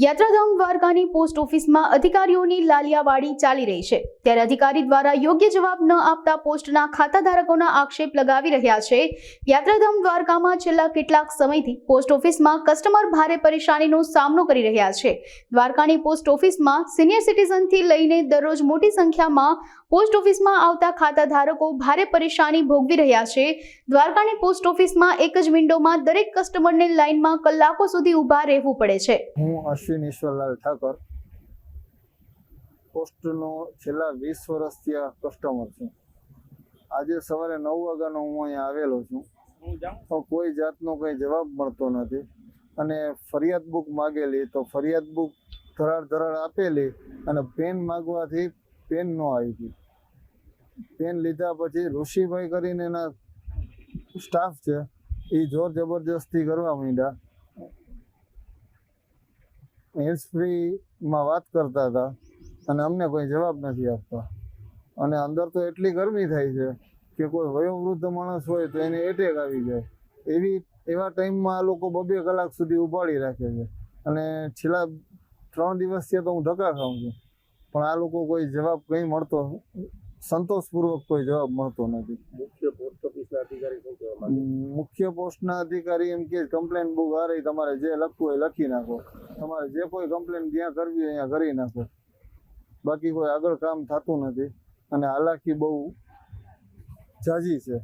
યાત્રાધામ દ્વારકાની પોસ્ટ ઓફિસમાં અધિકારીઓની લાલિયાવાડી ચાલી રહી છે, ત્યારે અધિકારી દ્વારા યોગ્ય જવાબ ન આપતા પોસ્ટના ખાતાધારકોના આક્ષેપ લગાવી રહ્યા છે। યાત્રાધામ દ્વારકામાં છેલ્લા કેટલાક સમયથી પોસ્ટ ઓફિસમાં કસ્ટમર ભારે પરેશાનીનો સામનો કરી રહ્યા છે। દ્વારકાની પોસ્ટ ઓફિસમાં સિનિયર સિટીઝનથી લઈને દરરોજ મોટી સંખ્યામાં પોસ્ટ ઓફિસમાં આવતા ખાતાધારકો ભારે પરેશાની ભોગવી રહ્યા છે। દ્વારકાની પોસ્ટ ઓફિસમાં એક જ વિન્ડોમાં દરેક કસ્ટમરને લાઇનમાં કલાકો સુધી ઊભા રહેવું પડે છે। અશ્વિન ઈશ્વરલાલ ઠાકર પોસ્ટનો છેલ્લા 20 વર્ષથી આ કસ્ટમર છું। આજે સવારે 9 વાગ્યાનો હું અહીંયા આવેલો છું, પણ કોઈ જાતનો કંઈ જવાબ મળતો નથી અને ફરિયાદ બુક માગેલી તો ફરિયાદ બુક ધરાડ આપેલી અને પેન માગવાથી પેન ન આવી। પેન લીધા પછી ઋષિભાઈ કરીને એના સ્ટાફ છે એ જોર જબરજસ્તી કરવા માંડ્યા। હેન્ડ્સ ફ્રીમાં વાત કરતા હતા અને અમને કોઈ જવાબ નથી આપતા અને અંદર તો એટલી ગરમી થાય છે કે કોઈ વયોવૃદ્ધ માણસ હોય તો એને એટેક આવી જાય। એવા ટાઈમમાં આ લોકો 2-2 કલાક સુધી ઉપાડી રાખે છે અને છેલ્લા 3 દિવસથી તો હું ધક્કા ખાઉં છું, પણ આ લોકો કોઈ જવાબ કંઈ મળતો સંતોષપૂર્વક કોઈ જવાબ મળતો નથી। મુખ્ય પોસ્ટના અધિકારી એમ કે કમ્પ્લેન બુક આ રહી, તમારે જે લખવું હોય લખી નાખો, તમારે જે કોઈ કમ્પ્લેન જ્યાં કરવી હોય અહીંયા કરી નાખો, બાકી કોઈ આગળ કામ થતું નથી અને હાલાકી બહુ ઝાઝી છે।